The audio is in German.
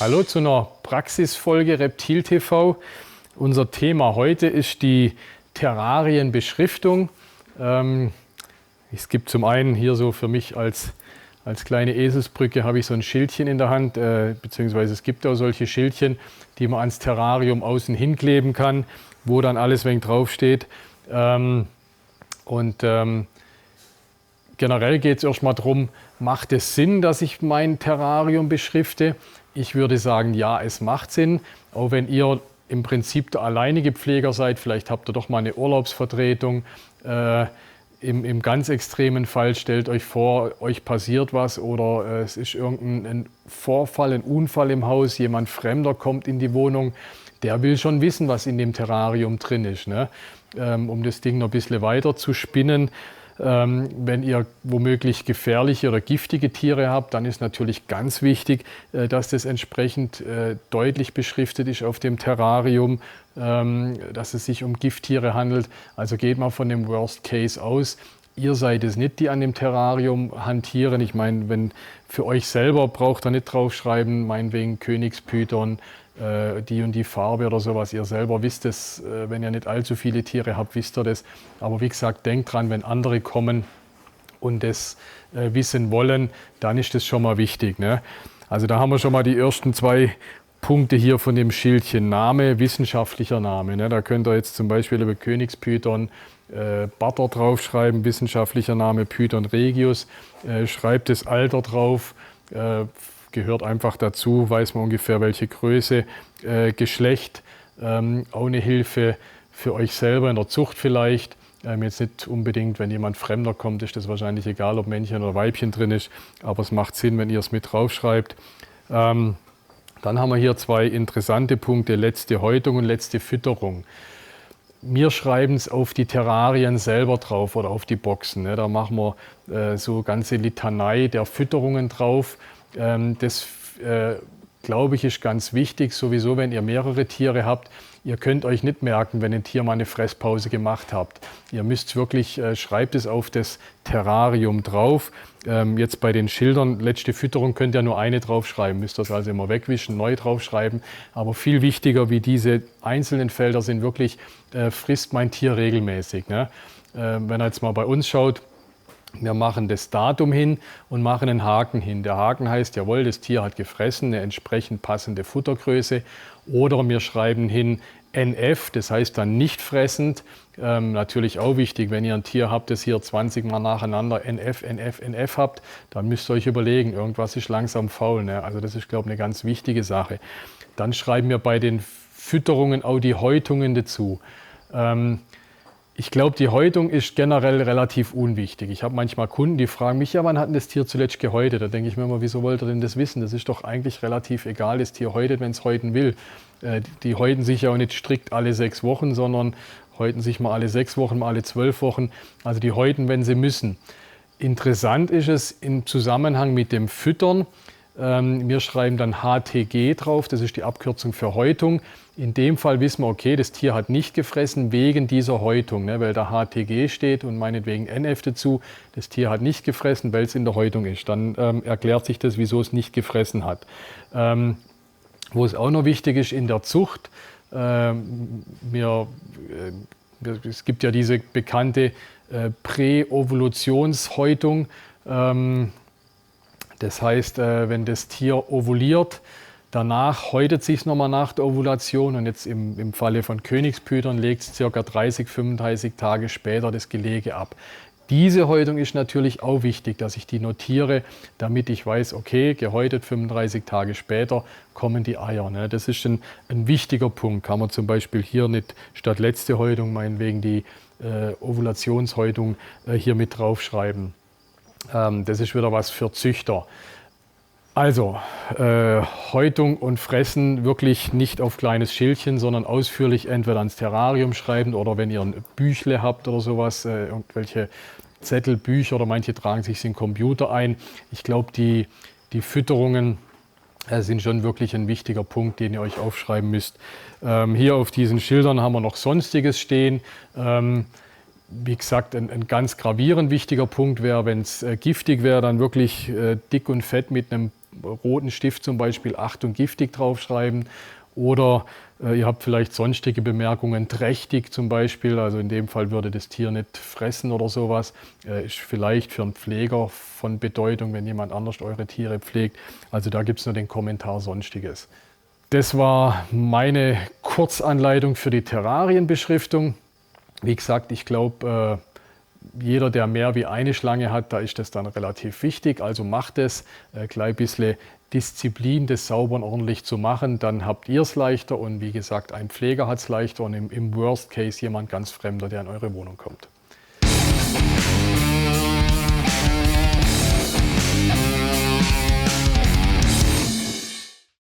Hallo zu einer Praxisfolge Reptil TV. Unser Thema heute ist die Terrarienbeschriftung. Es gibt zum einen hier so für mich als kleine Eselsbrücke habe ich so ein Schildchen in der Hand, beziehungsweise es gibt auch solche Schildchen, die man ans Terrarium außen hinkleben kann, wo dann alles wenig draufsteht. Generell geht es erstmal darum, macht es Sinn, dass ich mein Terrarium beschrifte? Ich würde sagen, ja, es macht Sinn. Auch wenn ihr im Prinzip der alleinige Pfleger seid, vielleicht habt ihr doch mal eine Urlaubsvertretung. Im ganz extremen Fall stellt euch vor, euch passiert was oder es ist irgendein Vorfall, ein Unfall im Haus, jemand Fremder kommt in die Wohnung, der will schon wissen, was in dem Terrarium drin ist, ne? Um das Ding noch ein bisschen weiter zu spinnen. Wenn ihr womöglich gefährliche oder giftige Tiere habt, dann ist natürlich ganz wichtig, dass das entsprechend deutlich beschriftet ist auf dem Terrarium, dass es sich um Gifttiere handelt. Also geht mal von dem Worst Case aus. Ihr seid es nicht, die an dem Terrarium hantieren. Ich meine, wenn für euch selber braucht ihr nicht draufschreiben, meinetwegen Königspython, die und die Farbe oder sowas. Ihr selber wisst es, wenn ihr nicht allzu viele Tiere habt, wisst ihr das. Aber wie gesagt, denkt dran, wenn andere kommen und das wissen wollen, dann ist das schon mal wichtig, ne? Also da haben wir schon mal die ersten zwei Punkte hier von dem Schildchen. Name, wissenschaftlicher Name, ne? Da könnt ihr jetzt zum Beispiel über Königspython Butter draufschreiben, wissenschaftlicher Name Python regius, schreibt das Alter drauf, gehört einfach dazu, weiß man ungefähr welche Größe, Geschlecht, auch eine Hilfe für euch selber in der Zucht vielleicht. Jetzt nicht unbedingt, wenn jemand Fremder kommt, ist das wahrscheinlich egal, ob Männchen oder Weibchen drin ist, aber es macht Sinn, wenn ihr es mit draufschreibt. Dann haben wir hier zwei interessante Punkte, letzte Häutung und letzte Fütterung. Wir schreiben es auf die Terrarien selber drauf oder auf die Boxen, ne? Da machen wir so ganze Litanei der Fütterungen drauf. Das glaube ich ist ganz wichtig, sowieso wenn ihr mehrere Tiere habt. Ihr könnt euch nicht merken, wenn ein Tier mal eine Fresspause gemacht habt. Ihr müsst wirklich, schreibt es auf das Terrarium drauf. Jetzt bei den Schildern, letzte Fütterung, könnt ihr nur eine draufschreiben. Müsst ihr das also immer wegwischen, neu draufschreiben. Aber viel wichtiger wie diese einzelnen Felder sind wirklich, frisst mein Tier regelmäßig, ne? Wenn ihr jetzt mal bei uns schaut, wir machen das Datum hin und machen einen Haken hin. Der Haken heißt, jawohl, das Tier hat gefressen, eine entsprechend passende Futtergröße. Oder wir schreiben hin NF, das heißt dann nicht fressend. Natürlich auch wichtig, wenn ihr ein Tier habt, das hier 20 Mal nacheinander NF, NF, NF habt, dann müsst ihr euch überlegen, irgendwas ist langsam faul, ne? Also das ist, glaube ich, eine ganz wichtige Sache. Dann schreiben wir bei den Fütterungen auch die Häutungen dazu. Ich glaube, die Häutung ist generell relativ unwichtig. Ich habe manchmal Kunden, die fragen mich, ja, wann hat denn das Tier zuletzt gehäutet? Da denke ich mir immer, wieso wollt ihr denn das wissen? Das ist doch eigentlich relativ egal, das Tier häutet, wenn es häuten will. Die häuten sich ja auch nicht strikt alle 6 Wochen, sondern häuten sich mal alle 6 Wochen, mal alle 12 Wochen. Also die häuten, wenn sie müssen. Interessant ist es im Zusammenhang mit dem Füttern. Wir schreiben dann HTG drauf, das ist die Abkürzung für Häutung. In dem Fall wissen wir, okay, das Tier hat nicht gefressen wegen dieser Häutung, ne, weil da HTG steht und meinetwegen NF dazu. Das Tier hat nicht gefressen, weil es in der Häutung ist. Dann erklärt sich das, wieso es nicht gefressen hat. Wo es auch noch wichtig ist in der Zucht, es gibt ja diese bekannte Präovulationshäutung. Das heißt, wenn das Tier ovuliert, danach häutet sich es nochmal nach der Ovulation und jetzt im Falle von Königspython legt es ca. 30, 35 Tage später das Gelege ab. Diese Häutung ist natürlich auch wichtig, dass ich die notiere, damit ich weiß, okay, gehäutet 35 Tage später kommen die Eier, ne? Das ist ein wichtiger Punkt. Kann man zum Beispiel hier nicht statt letzte Häutung meinetwegen die Ovulationshäutung hier mit draufschreiben. Das ist wieder was für Züchter. Also, Häutung und Fressen wirklich nicht auf kleines Schildchen, sondern ausführlich entweder ans Terrarium schreiben oder wenn ihr ein Büchle habt oder sowas, irgendwelche Zettel, Bücher oder manche tragen sich in den Computer ein. Ich glaube, die Fütterungen sind schon wirklich ein wichtiger Punkt, den ihr euch aufschreiben müsst. Hier auf diesen Schildern haben wir noch Sonstiges stehen. Wie gesagt, ein ganz gravierend wichtiger Punkt wäre, wenn es giftig wäre, dann wirklich dick und fett mit einem roten Stift zum Beispiel Achtung giftig draufschreiben. Oder ihr habt vielleicht sonstige Bemerkungen, trächtig zum Beispiel, also in dem Fall würde das Tier nicht fressen oder sowas. Ist vielleicht für einen Pfleger von Bedeutung, wenn jemand anders eure Tiere pflegt. Also da gibt es nur den Kommentar Sonstiges. Das war meine Kurzanleitung für die Terrarienbeschriftung. Wie gesagt, ich glaube, jeder, der mehr wie eine Schlange hat, da ist das dann relativ wichtig. Also macht es, gleich ein bisschen Disziplin, das sauber und ordentlich zu machen. Dann habt ihr es leichter und wie gesagt, ein Pfleger hat es leichter und im Worst Case jemand ganz Fremder, der in eure Wohnung kommt.